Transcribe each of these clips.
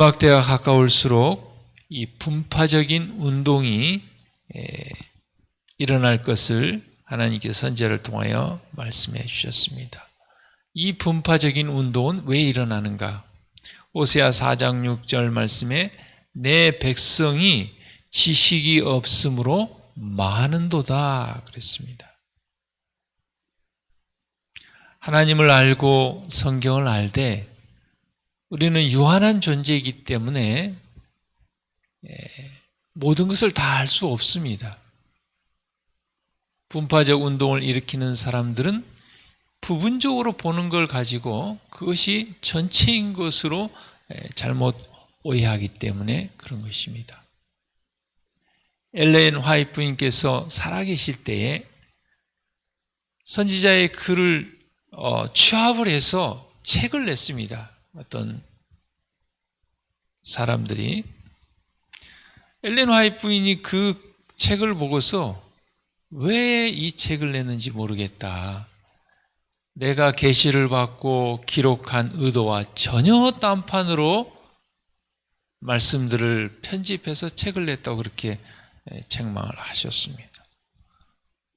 음악대가 가까울수록 이 분파적인 운동이 일어날 것을 하나님께서 선지자를 통하여 말씀해 주셨습니다. 이 분파적인 운동은 왜 일어나는가? 호세아 4장 6절 말씀에 내 백성이 지식이 없으므로 많은도다 그랬습니다. 하나님을 알고 성경을 알되 우리는 유한한 존재이기 때문에 모든 것을 다 알 수 없습니다. 분파적 운동을 일으키는 사람들은 부분적으로 보는 걸 가지고 그것이 전체인 것으로 잘못 오해하기 때문에 그런 것입니다. 엘렌 화이트 부인께서 살아계실 때에 선지자의 글을 취합을 해서 책을 냈습니다. 어떤 사람들이 엘렌 화이트 부인이 그 책을 보고서 왜 이 책을 냈는지 모르겠다. 내가 계시를 받고 기록한 의도와 전혀 딴판으로 말씀들을 편집해서 책을 냈다고 그렇게 책망을 하셨습니다.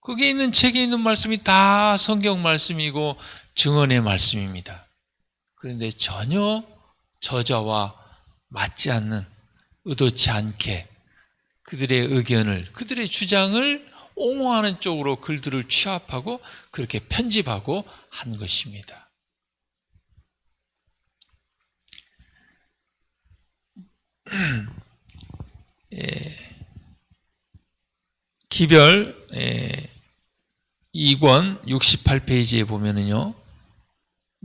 거기에 있는 책에 있는 말씀이 다 성경 말씀이고 증언의 말씀입니다. 그런데 전혀 저자와 맞지 않는, 의도치 않게 그들의 의견을, 그들의 주장을 옹호하는 쪽으로 글들을 취합하고 그렇게 편집하고 한 것입니다. 기별 2권 68페이지에 보면은요,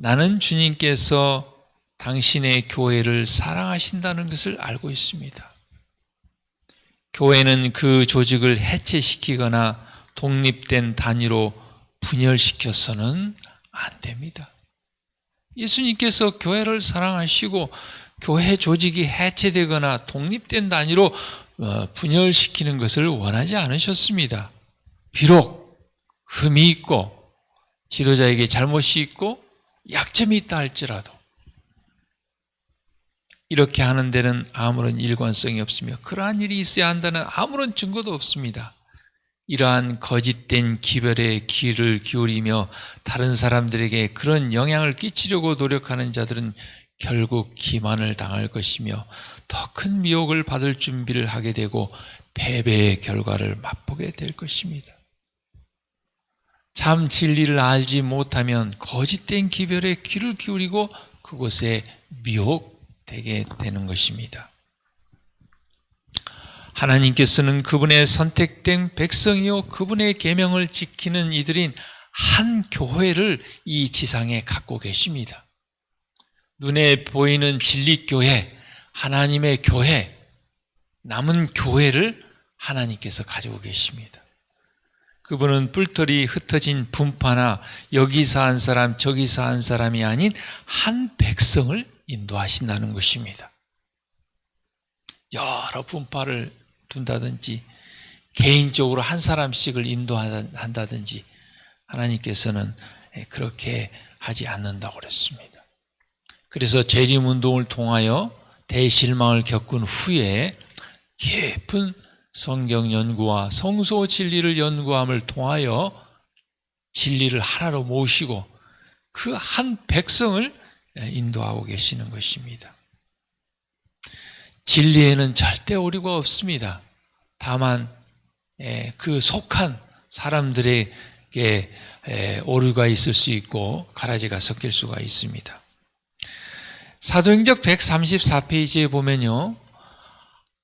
나는 주님께서 당신의 교회를 사랑하신다는 것을 알고 있습니다. 교회는 그 조직을 해체시키거나 독립된 단위로 분열시켜서는 안 됩니다. 예수님께서 교회를 사랑하시고 교회 조직이 해체되거나 독립된 단위로 분열시키는 것을 원하지 않으셨습니다. 비록 흠이 있고 지도자에게 잘못이 있고 약점이 있다 할지라도 이렇게 하는 데는 아무런 일관성이 없으며 그러한 일이 있어야 한다는 아무런 증거도 없습니다. 이러한 거짓된 기별에 귀를 기울이며 다른 사람들에게 그런 영향을 끼치려고 노력하는 자들은 결국 기만을 당할 것이며 더 큰 미혹을 받을 준비를 하게 되고 패배의 결과를 맛보게 될 것입니다. 참 진리를 알지 못하면 거짓된 기별에 귀를 기울이고 그곳에 미혹되게 되는 것입니다. 하나님께서는 그분의 선택된 백성이요 그분의 계명을 지키는 이들인 한 교회를 이 지상에 갖고 계십니다. 눈에 보이는 진리교회, 하나님의 교회, 남은 교회를 하나님께서 가지고 계십니다. 그분은 뿔털이 흩어진 분파나 여기서 한 사람 저기서 한 사람이 아닌 한 백성을 인도하신다는 것입니다. 여러 분파를 둔다든지 개인적으로 한 사람씩을 인도한다든지 하나님께서는 그렇게 하지 않는다고 그랬습니다. 그래서 재림운동을 통하여 대실망을 겪은 후에 깊은 성경 연구와 성소 진리를 연구함을 통하여 진리를 하나로 모시고 그 한 백성을 인도하고 계시는 것입니다. 진리에는 절대 오류가 없습니다. 다만 그 속한 사람들에게 오류가 있을 수 있고 가라지가 섞일 수가 있습니다. 사도행적 134페이지에 보면요,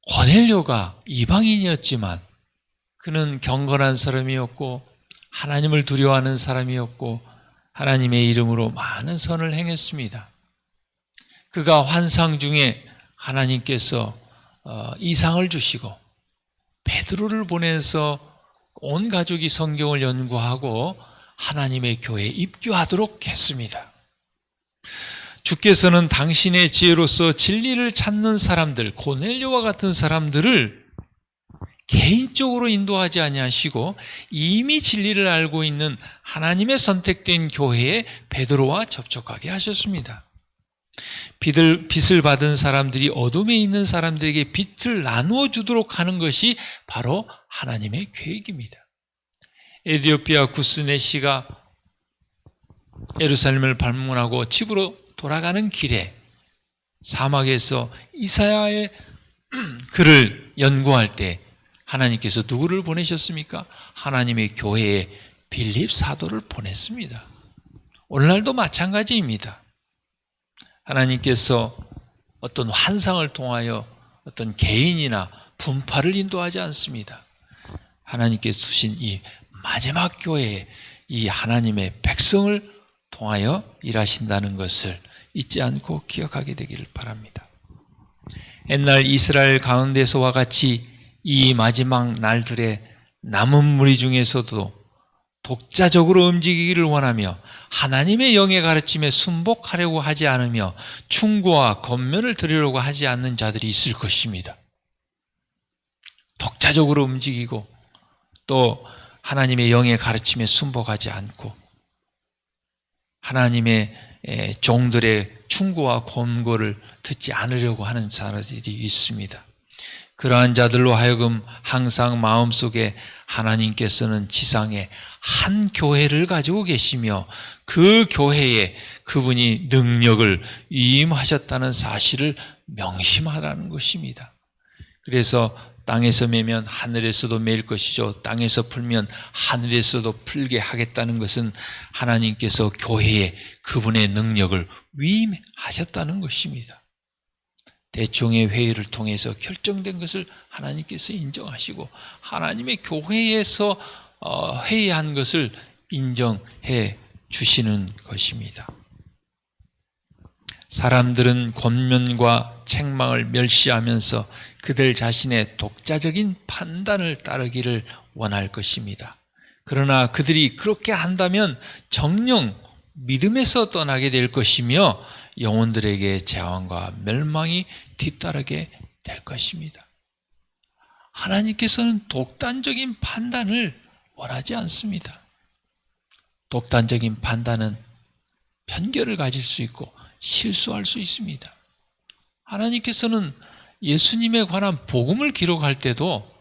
고넬료가 이방인이었지만 그는 경건한 사람이었고 하나님을 두려워하는 사람이었고 하나님의 이름으로 많은 선을 행했습니다. 그가 환상 중에 하나님께서 이상을 주시고 베드로를 보내서 온 가족이 성경을 연구하고 하나님의 교회에 입교하도록 했습니다. 주께서는 당신의 지혜로서 진리를 찾는 사람들, 고넬료와 같은 사람들을 개인적으로 인도하지 아니하시고 이미 진리를 알고 있는 하나님의 선택된 교회에 베드로와 접촉하게 하셨습니다. 빛을 받은 사람들이 어둠에 있는 사람들에게 빛을 나누어 주도록 하는 것이 바로 하나님의 계획입니다. 에디오피아 구스네 씨가 예루살렘을 방문하고 집으로 돌아가는 길에 사막에서 이사야의 글을 연구할 때 하나님께서 누구를 보내셨습니까? 하나님의 교회에 빌립 사도를 보냈습니다. 오늘날도 마찬가지입니다. 하나님께서 어떤 환상을 통하여 어떤 개인이나 분파를 인도하지 않습니다. 하나님께서 주신 이 마지막 교회에 이 하나님의 백성을 통하여 일하신다는 것을 잊지 않고 기억하게 되기를 바랍니다. 옛날 이스라엘 가운데서와 같이 이 마지막 날들의 남은 무리 중에서도 독자적으로 움직이기를 원하며 하나님의 영의 가르침에 순복하려고 하지 않으며 충고와 권면을 드리려고 하지 않는 자들이 있을 것입니다. 독자적으로 움직이고 또 하나님의 영의 가르침에 순복하지 않고 하나님의 종들의 충고와 권고를 듣지 않으려고 하는 자들이 있습니다. 그러한 자들로 하여금 항상 마음속에 하나님께서는 지상에 한 교회를 가지고 계시며 그 교회에 그분이 능력을 위임하셨다는 사실을 명심하라는 것입니다. 그래서 땅에서 매면 하늘에서도 매일 것이죠. 땅에서 풀면 하늘에서도 풀게 하겠다는 것은 하나님께서 교회에 그분의 능력을 위임하셨다는 것입니다. 대총회 회의를 통해서 결정된 것을 하나님께서 인정하시고 하나님의 교회에서 회의한 것을 인정해 주시는 것입니다. 사람들은 권면과 책망을 멸시하면서 그들 자신의 독자적인 판단을 따르기를 원할 것입니다. 그러나 그들이 그렇게 한다면 정녕 믿음에서 떠나게 될 것이며 영혼들에게 재앙과 멸망이 뒤따르게 될 것입니다. 하나님께서는 독단적인 판단을 원하지 않습니다. 독단적인 판단은 편견을 가질 수 있고 실수할 수 있습니다. 하나님께서는 예수님에 관한 복음을 기록할 때도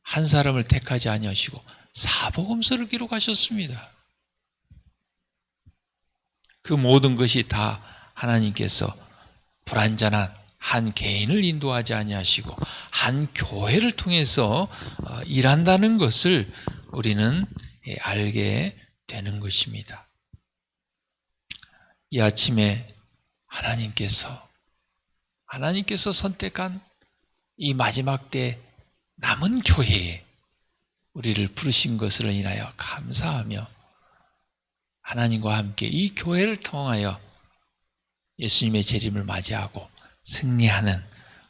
한 사람을 택하지 아니하시고 사복음서를 기록하셨습니다. 그 모든 것이 다 하나님께서 불완전한 한 개인을 인도하지 아니하시고 한 교회를 통해서 일한다는 것을 우리는 알게 되는 것입니다. 이 아침에 하나님께서 선택한 이 마지막 때 남은 교회에 우리를 부르신 것을 인하여 감사하며 하나님과 함께 이 교회를 통하여 예수님의 재림을 맞이하고 승리하는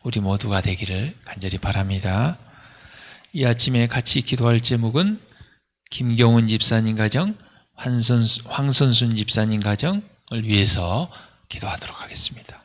우리 모두가 되기를 간절히 바랍니다. 이 아침에 같이 기도할 제목은 김경훈 집사님 가정, 황선순 집사님 가정을 위해서 기도하도록 하겠습니다.